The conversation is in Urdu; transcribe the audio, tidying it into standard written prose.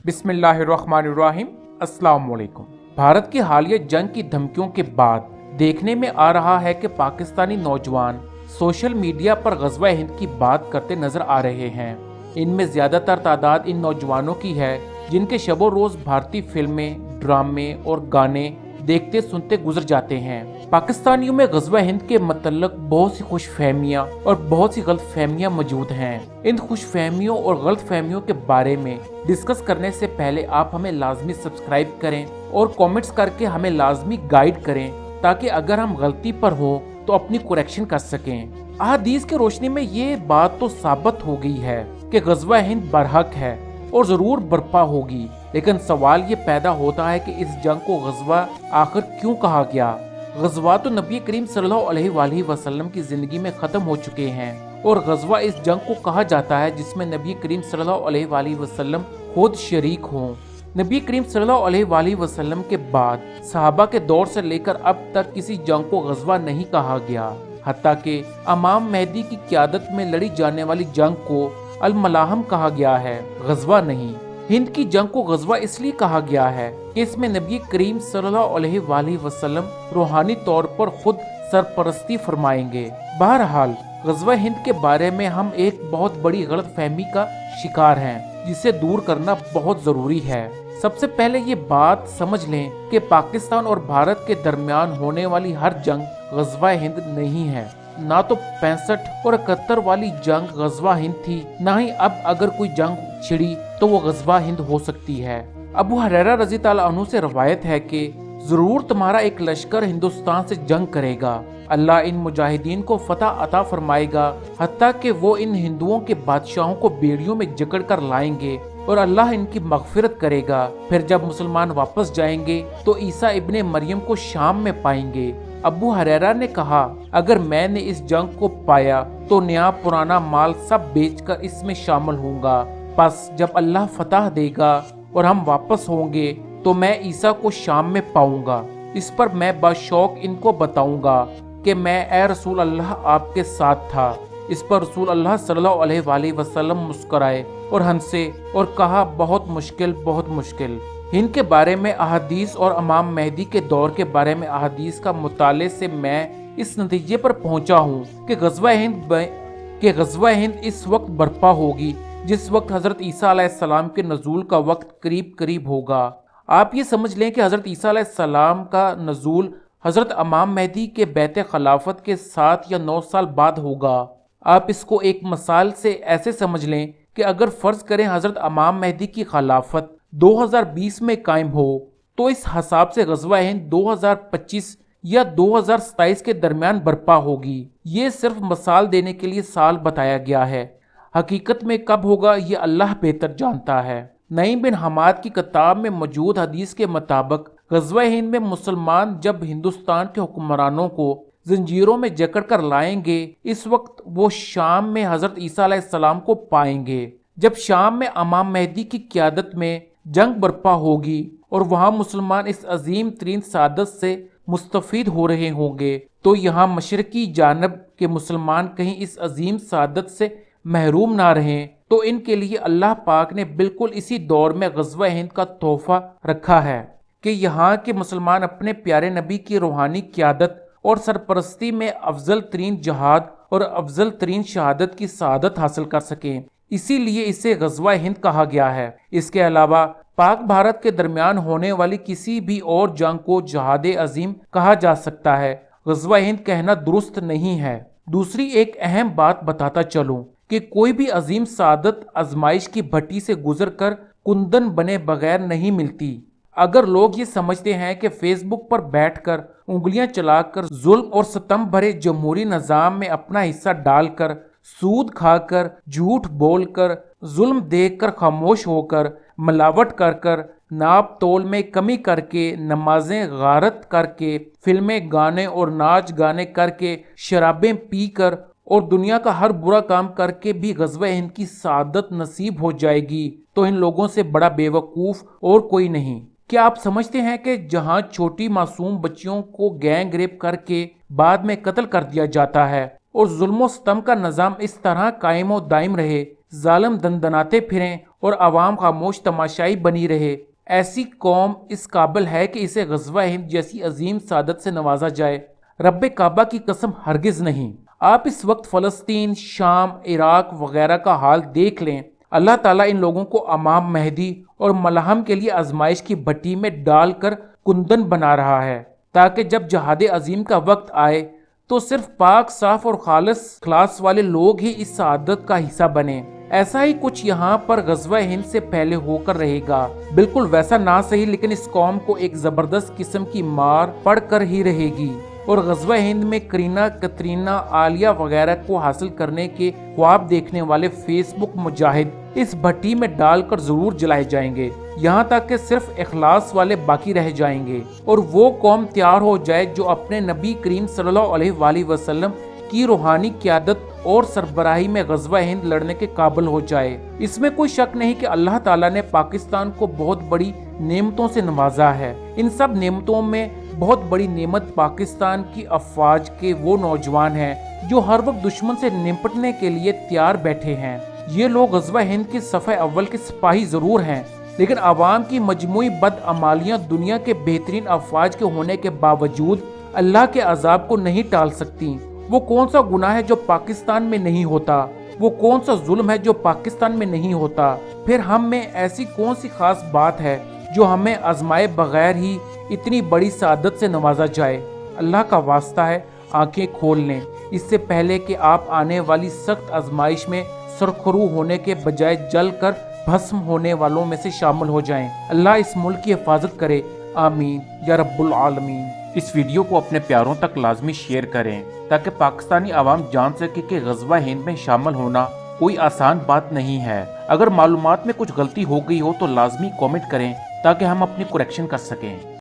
بسم اللہ الرحمن الرحیم۔ السلام علیکم۔ بھارت کی حالیہ جنگ کی دھمکیوں کے بعد دیکھنے میں آ رہا ہے کہ پاکستانی نوجوان سوشل میڈیا پر غزوہ ہند کی بات کرتے نظر آ رہے ہیں۔ ان میں زیادہ تر تعداد ان نوجوانوں کی ہے جن کے شب و روز بھارتی فلمیں، ڈرامے اور گانے دیکھتے سنتے گزر جاتے ہیں۔ پاکستانیوں میں غزوہ ہند کے متعلق بہت سی خوش فہمیاں اور بہت سی غلط فہمیاں موجود ہیں۔ ان خوش فہمیوں اور غلط فہمیوں کے بارے میں ڈسکس کرنے سے پہلے آپ ہمیں لازمی سبسکرائب کریں اور کامنٹس کر کے ہمیں لازمی گائیڈ کریں تاکہ اگر ہم غلطی پر ہو تو اپنی کریکشن کر سکیں۔ احادیث کی روشنی میں یہ بات تو ثابت ہو گئی ہے کہ غزوہ ہند برحق ہے اور ضرور برپا ہوگی، لیکن سوال یہ پیدا ہوتا ہے کہ اس جنگ کو غزوہ آخر کیوں کہا گیا؟ غزوات تو نبی کریم صلی اللہ علیہ وآلہ وسلم کی زندگی میں ختم ہو چکے ہیں، اور غزوہ اس جنگ کو کہا جاتا ہے جس میں نبی کریم صلی اللہ علیہ وآلہ وسلم خود شریک ہوں۔ نبی کریم صلی اللہ علیہ وآلہ وسلم کے بعد صحابہ کے دور سے لے کر اب تک کسی جنگ کو غزوہ نہیں کہا گیا، حتیٰ کہ امام مہدی کی قیادت میں لڑی جانے والی جنگ کو الملاحم کہا گیا ہے، غزوہ نہیں۔ ہند کی جنگ کو غزوہ اس لیے کہا گیا ہے کہ اس میں نبی کریم صلی اللہ علیہ وآلہ وسلم روحانی طور پر خود سرپرستی فرمائیں گے۔ بہرحال غزوہ ہند کے بارے میں ہم ایک بہت بڑی غلط فہمی کا شکار ہیں جسے دور کرنا بہت ضروری ہے۔ سب سے پہلے یہ بات سمجھ لیں کہ پاکستان اور بھارت کے درمیان ہونے والی ہر جنگ غزوہ ہند نہیں ہے۔ نہ تو 65 اور 71 والی جنگ غزوہ ہند تھی، نہ ہی اب اگر کوئی جنگ چھڑی تو وہ غزوہ ہند ہو سکتی ہے۔ ابو ہریرہ رضی اللہ عنہ سے روایت ہے کہ ضرور تمہارا ایک لشکر ہندوستان سے جنگ کرے گا، اللہ ان مجاہدین کو فتح عطا فرمائے گا، حتیٰ کہ وہ ان ہندوؤں کے بادشاہوں کو بیڑیوں میں جکڑ کر لائیں گے اور اللہ ان کی مغفرت کرے گا۔ پھر جب مسلمان واپس جائیں گے تو عیسیٰ ابن مریم کو شام میں پائیں گے۔ ابو ہریرہ نے کہا، اگر میں نے اس جنگ کو پایا تو نیا پرانا مال سب بیچ کر اس میں شامل ہوں گا، پس جب اللہ فتح دے گا اور ہم واپس ہوں گے تو میں عیسیٰ کو شام میں پاؤں گا۔ اس پر میں بشوق ان کو بتاؤں گا کہ میں اے رسول اللہ آپ کے ساتھ تھا۔ اس پر رسول اللہ صلی اللہ علیہ وآلہ وسلم مسکرائے اور ہنسے اور کہا، بہت مشکل، بہت مشکل۔ ہند کے بارے میں احادیث اور امام مہدی کے دور کے بارے میں احادیث کا مطالعے سے میں اس نتیجے پر پہنچا ہوں کہ غزوہ ہند اس وقت برپا ہوگی جس وقت حضرت عیسیٰ علیہ السلام کے نزول کا وقت قریب ہوگا۔ آپ یہ سمجھ لیں کہ حضرت عیسیٰ علیہ السلام کا نزول حضرت امام مہدی کے بیعت خلافت کے 7 یا 9 سال بعد ہوگا۔ آپ اس کو ایک مثال سے ایسے سمجھ لیں کہ اگر فرض کریں حضرت امام مہدی کی خلافت 2020 میں قائم ہو تو اس حساب سے غزوہ ہند 2025 یا 2027 کے درمیان برپا ہوگی۔ یہ صرف مثال دینے کے لیے سال بتایا گیا ہے، حقیقت میں کب ہوگا یہ اللہ بہتر جانتا ہے۔ نعیم بن حماد کی کتاب میں موجود حدیث کے مطابق غزوہ ہند میں مسلمان جب ہندوستان کے حکمرانوں کو زنجیروں میں جکڑ کر لائیں گے، اس وقت وہ شام میں حضرت عیسیٰ علیہ السلام کو پائیں گے۔ جب شام میں امام مہدی کی قیادت میں جنگ برپا ہوگی اور وہاں مسلمان اس عظیم ترین سعادت سے مستفید ہو رہے ہوں گے تو یہاں مشرقی جانب کے مسلمان کہیں اس عظیم سعادت سے محروم نہ رہیں، تو ان کے لیے اللہ پاک نے بالکل اسی دور میں غزوہ ہند کا تحفہ رکھا ہے کہ یہاں کے مسلمان اپنے پیارے نبی کی روحانی قیادت اور سرپرستی میں افضل ترین جہاد اور افضل ترین شہادت کی سعادت حاصل کر سکیں، اسی لیے اسے غزوہ ہند کہا گیا ہے۔ اس کے علاوہ پاک بھارت کے درمیان ہونے والی کسی بھی اور جنگ کو جہاد عظیم کہا جا سکتا ہے، غزوہ ہند کہنا درست نہیں ہے۔ دوسری ایک اہم بات بتاتا چلوں کہ کوئی بھی عظیم سعادت آزمائش کی بھٹی سے گزر کر کندن بنے بغیر نہیں ملتی۔ اگر لوگ یہ سمجھتے ہیں کہ فیس بک پر بیٹھ کر انگلیاں چلا کر ظلم اور ستم بھرے جمہوری نظام میں اپنا حصہ ڈال کر، سود کھا کر، جھوٹ بول کر، ظلم دیکھ کر خاموش ہو کر، ملاوٹ کر کر، ناپ تول میں کمی کر کے، نمازیں غارت کر کے، فلمیں گانے اور ناچ گانے کر کے، شرابیں پی کر اور دنیا کا ہر برا کام کر کے بھی غزوہ ہند کی سعادت نصیب ہو جائے گی تو ان لوگوں سے بڑا بے وقوف اور کوئی نہیں۔ کیا آپ سمجھتے ہیں کہ جہاں چھوٹی معصوم بچیوں کو گینگ ریپ کر کے بعد میں قتل کر دیا جاتا ہے اور ظلم و ستم کا نظام اس طرح قائم و دائم رہے، ظالم دندناتے پھریں اور عوام خاموش تماشائی بنی رہے، ایسی قوم اس قابل ہے کہ اسے غزوہ ہند جیسی عظیم سعادت سے نوازا جائے؟ رب کعبہ کی قسم ہرگز نہیں۔ آپ اس وقت فلسطین، شام، عراق وغیرہ کا حال دیکھ لیں۔ اللہ تعالیٰ ان لوگوں کو امام مہدی اور ملہم کے لیے آزمائش کی بھٹی میں ڈال کر کندن بنا رہا ہے، تاکہ جب جہاد عظیم کا وقت آئے تو صرف پاک، صاف اور خالص اخلاص والے لوگ ہی اس سعادت کا حصہ بنیں۔ ایسا ہی کچھ یہاں پر غزوہ ہند سے پہلے ہو کر رہے گا، بالکل ویسا نہ صحیح، لیکن اس قوم کو ایک زبردست قسم کی مار پڑ کر ہی رہے گی، اور غزوہ ہند میں کرینہ، کترینہ، عالیہ وغیرہ کو حاصل کرنے کے خواب دیکھنے والے فیس بک مجاہد اس بھٹی میں ڈال کر ضرور جلائے جائیں گے، یہاں تک کہ صرف اخلاص والے باقی رہ جائیں گے، اور وہ قوم تیار ہو جائے جو اپنے نبی کریم صلی اللہ علیہ وآلہ وسلم کی روحانی قیادت اور سربراہی میں غزوہ ہند لڑنے کے قابل ہو جائے۔ اس میں کوئی شک نہیں کہ اللہ تعالیٰ نے پاکستان کو بہت بڑی نعمتوں سے نوازا ہے۔ ان سب نعمتوں میں بہت بڑی نعمت پاکستان کی افواج کے وہ نوجوان ہیں جو ہر وقت دشمن سے نمٹنے کے لیے تیار بیٹھے ہیں۔ یہ لوگ غزوہ ہند کے صفحہ اول کے سپاہی ضرور ہیں، لیکن عوام کی مجموعی بدعمالیاں دنیا کے بہترین افواج کے ہونے کے باوجود اللہ کے عذاب کو نہیں ٹال سکتی۔ وہ کون سا گناہ ہے جو پاکستان میں نہیں ہوتا؟ وہ کون سا ظلم ہے جو پاکستان میں نہیں ہوتا؟ پھر ہم میں ایسی کون سی خاص بات ہے جو ہمیں آزمائے بغیر ہی اتنی بڑی سعادت سے نوازا جائے؟ اللہ کا واسطہ ہے، آنکھیں کھول لیں، اس سے پہلے کہ آپ آنے والی سخت آزمائش میں سرخرو ہونے کے بجائے جل کر بھسم ہونے والوں میں سے شامل ہو جائیں۔ اللہ اس ملک کی حفاظت کرے، آمین یا رب العالمین۔ اس ویڈیو کو اپنے پیاروں تک لازمی شیئر کریں تاکہ پاکستانی عوام جان سکے کہ غزوہ ہند میں شامل ہونا کوئی آسان بات نہیں ہے۔ اگر معلومات میں کچھ غلطی ہو گئی ہو تو لازمی کامنٹ کریں تاکہ ہم اپنی کریکشن کر سکیں۔